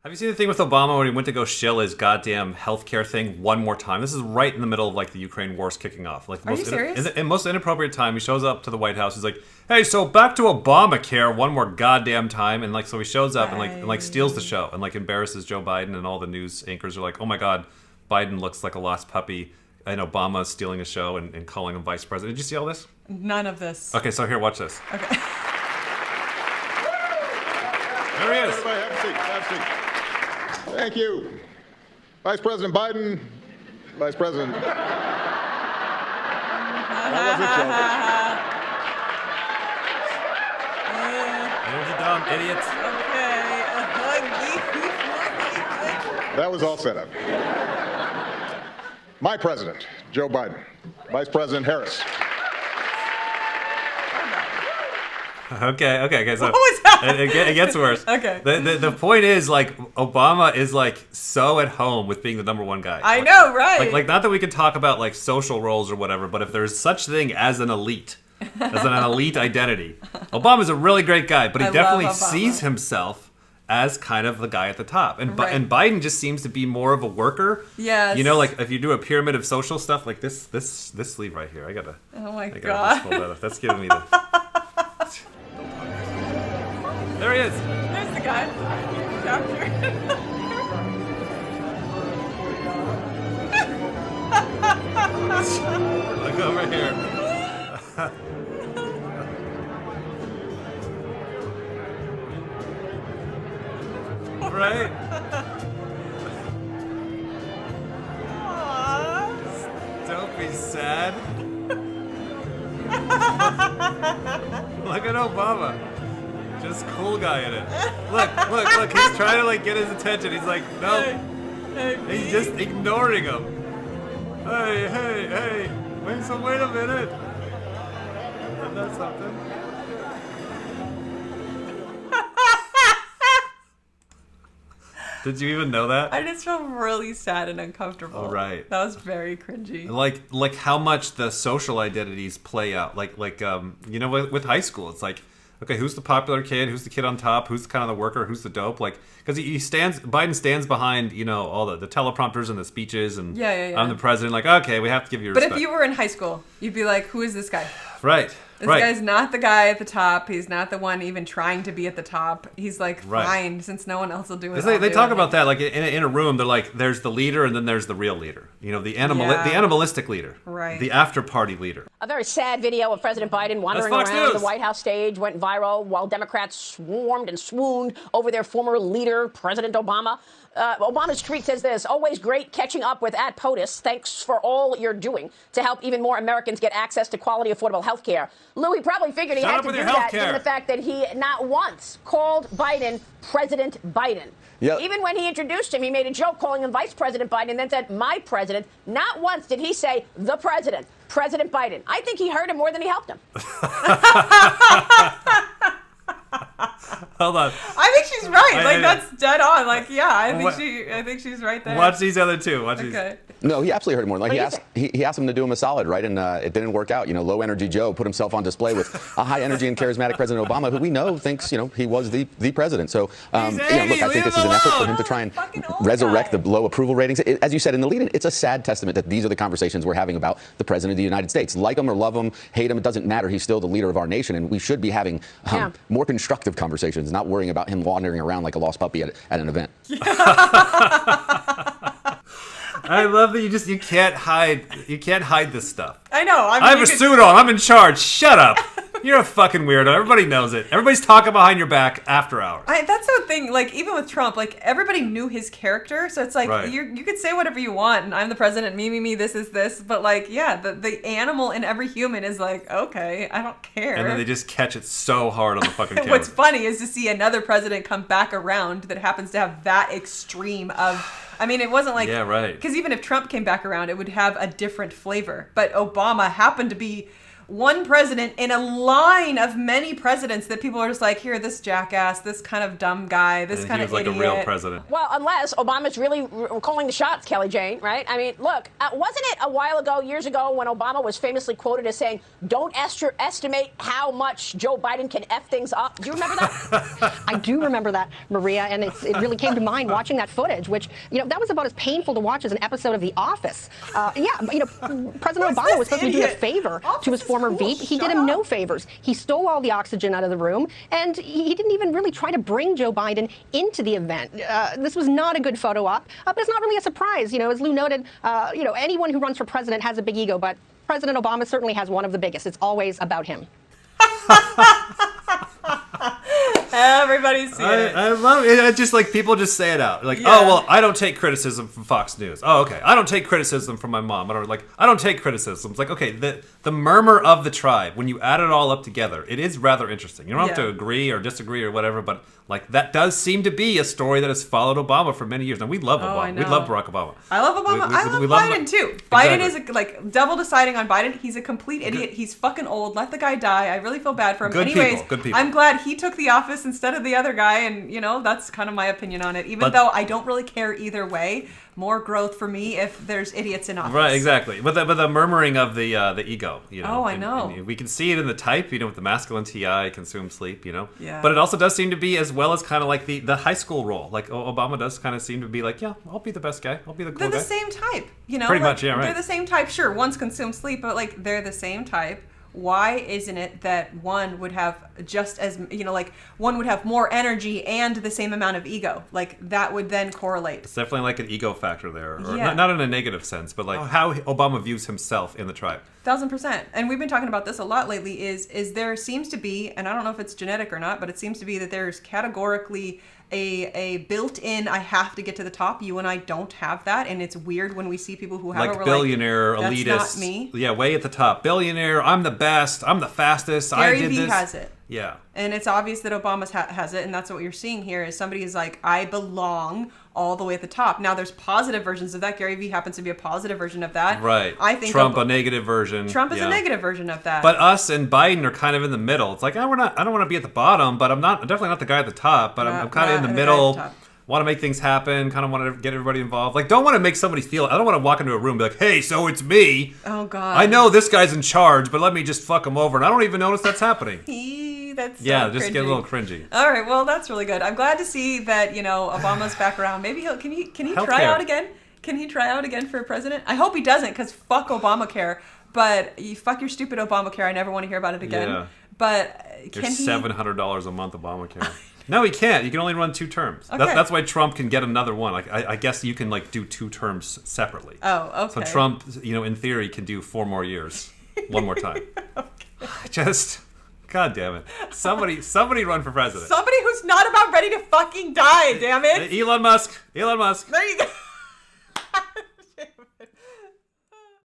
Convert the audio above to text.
Have you seen the thing with Obama when he went to go shill his goddamn healthcare thing one more time? This is right in the middle of like the Ukraine war's kicking off. Like, Are you serious? In most inappropriate time, he shows up to the White House. He's like, "Hey, so back to Obamacare one more goddamn time," and like so he shows up and like steals the show and like embarrasses Joe Biden, and all the news anchors are like, "Oh my God, Biden looks like a lost puppy," and Obama's stealing a show and calling him vice president. Did you see all this? None of this. Okay, so here, watch this. Okay. There he is. Everybody have a seat. Have a seat. Thank you. Vice President Biden, Vice President. That There's you dumb idiots. Okay. That was all set up. My president, Joe Biden. Vice President Harris. Okay. So What was that? It gets worse. Okay. The point is, like, Obama is like so at home with being the number one guy. I know, right? Like not that we can talk about like social roles or whatever, but if there's such thing as an elite, as an elite identity, Obama's a really great guy, but he I definitely love Obama. sees himself as kind of the guy at the top, and Right. and Biden just seems to be more of a worker. Yes. You know, like if you do a pyramid of social stuff, like this sleeve right here, I gotta Oh my just God. pull that up. That's giving me the. There he is. There's the guy. Captured. Look over here. Right? Aw. Don't be sad. Look at Obama. Just cool guy in it. Look. He's trying to like get his attention. He's like, no. Hey, He's just ignoring him. Hey. Wait a minute. Isn't that something? Did you even know that? I just felt really sad and uncomfortable. Oh, right. That was very cringy. Like how much the social identities play out. Like you know, with high school, it's like, okay, who's the popular kid? Who's the kid on top? Who's kind of the worker? Who's the dope? Like, because Biden stands behind, you know, all the teleprompters and the speeches, and Yeah. I'm the president. Like, okay, we have to give you But respect. if you were in high school, you'd be like, who is this guy? Right. This right. guy's not the guy at the top. He's not the one even trying to be at the top. He's like, Right. fine, since no one else will do it. 'Cause I'll they do talk it. about that like in a room. They're like, there's the leader, and then there's the real leader. You know, the animalistic leader, Right. The after party leader. A very sad video of President Biden wandering Fox around News. the White House stage went viral while Democrats swarmed and swooned over their former leader, President Obama. Obama's tweet says this: always great catching up with @POTUS. Thanks for all you're doing to help even more Americans get access to quality, affordable health care. Lou, he probably figured he Shut had up to with do your that healthcare. given the fact that he not once called Biden President Biden. Yep. Even when he introduced him, he made a joke calling him Vice President Biden and then said, my president. Not once did he say the president, President Biden. I think he hurt him more than he helped him. Hold on. I think she's right. I- Like, that's dead on. Like, yeah, I What- think she's right there. Watch these other two. Watch these. Okay. No, he absolutely hurt more. Like What do you he asked him to do him a solid, right? And it didn't work out. You know, low energy Joe put himself on display with a high energy and charismatic President Obama, who we know thinks, you know, he was the president. So, He's you know, 80, look, I leave think this him is an effort for alone. him to try and Fucking old resurrect guy. the low approval ratings. As you said in the lead-in, it's a sad testament that these are the conversations we're having about the president of the United States. Like him or love him, hate him, it doesn't matter. He's still the leader of our nation, and we should be having Yeah. more constructive conversations, not worrying about him wandering around like a lost puppy at an event. I love that you can't hide this stuff. I know. I mean, I have you a could- suit on. I'm in charge. Shut up. You're a fucking weirdo. Everybody knows it. Everybody's talking behind your back after hours. That's the thing. Like, even with Trump, like, everybody knew his character, so it's like Right. you could say whatever you want, and I'm the president, me, this is this, but like, yeah, the animal in every human is like, okay, I don't care. And then they just catch it so hard on the fucking camera. What's funny is to see another president come back around that happens to have that extreme of. I mean, it wasn't like. Yeah, right. Because even if Trump came back around, it would have a different flavor. But Obama happened to be one president in a line of many presidents that people are just like, here, this jackass, this kind of dumb guy, this And kind he of was like idiot. a real president. Well, unless Obama's really calling the shots, Kelly Jane, right? I mean, look, wasn't it a while ago, years ago, when Obama was famously quoted as saying, don't estimate how much Joe Biden can F things up? Do you remember that? I do remember that, Maria, and it really came to mind watching that footage, which, that was about as painful to watch as an episode of The Office. President Obama was supposed to be doing a favor to his former VP. He did him no favors. He stole all the oxygen out of the room, and he didn't even really try to bring Joe Biden into the event. This was not a good photo op, but it's not really a surprise. As Lou noted, anyone who runs for president has a big ego, but President Obama certainly has one of the biggest. It's always about him. Everybody's seen it. I love it. It's just like people just say it out. Like, Yeah. oh, well, I don't take criticism from Fox News. Oh, okay. I don't take criticism from my mom. I don't take criticism. It's like, okay, the murmur of the tribe, when you add it all up together, it is rather interesting. You don't have to agree or disagree or whatever, but like that does seem to be a story that has followed Obama for many years. And we love Obama. I know. We love Barack Obama. I love Obama. I love we Biden too. Biden Exactly. is double deciding on Biden. He's a complete idiot. He's fucking old. Let the guy die. I really feel bad for him. Good Anyways, people, good people. I'm glad he took the office instead of the other guy, and that's kind of my opinion on it. Even though I don't really care either way. More growth for me if there's idiots in office. Right, exactly. But the murmuring of the ego, Oh, I know. and we can see it in the type, with the masculine TI, consume sleep, Yeah. But it also does seem to be as well as kind of like the high school role. Like Obama does kind of seem to be like, yeah, I'll be the best guy. I'll be the cool They're guy. the same type, Pretty much, yeah, right. They're the same type. Sure, one's consume sleep, but they're the same type. Why isn't it that one would have just as, one would have more energy and the same amount of ego? That would then correlate. It's definitely like an ego factor there. Or Yeah. not in a negative sense, but like how Obama views himself in the tribe. 1000%. And we've been talking about this a lot lately is there seems to be, and I don't know if it's genetic or not, but it seems to be that there's categorically a built-in I have to get to the top. You and I don't have that, and it's weird when we see people who have it. Like billionaire, that's elitist. not me. Yeah, way at the top. Billionaire, I'm the best, I'm the fastest, Gary I did Vee this. has it. Yeah. And it's obvious that Obama has it, and that's what you're seeing here is somebody is like, I belong all the way at the top. Now, there's positive versions of that. Gary Vee happens to be a positive version of that. Right. I think Trump, a negative version. Trump is Yeah. a negative version of that. But us and Biden are kind of in the middle. It's like, I don't want to be at the bottom, but I'm definitely not the guy at the top, but I'm kind of in the Not the guy at middle. the top. Want to make things happen, kind of want to get everybody involved. Like, don't want to make somebody feel, I don't want to walk into a room and be like, hey, so it's me. Oh, God. I know this guy's in charge, but let me just fuck him over. And I don't even notice that's happening. That's so Yeah, just cringy. get a little cringy. All right, well, that's really good. I'm glad to see that, Obama's back around. Maybe can he try Healthcare. out again? Can he try out again for president? I hope he doesn't, because fuck Obamacare. But you fuck your stupid Obamacare. I never want to hear about it again. Yeah. But can There's he? $700 a month Obamacare. No, he can't. You can only run 2 terms. Okay. That's why Trump can get another one. Like I guess you can do 2 terms separately. Oh, okay. So Trump, in theory, can do 4 more years, 1 more time. Just, God damn it! Somebody run for president. Somebody who's not about ready to fucking die. Damn it! Elon Musk. There you go.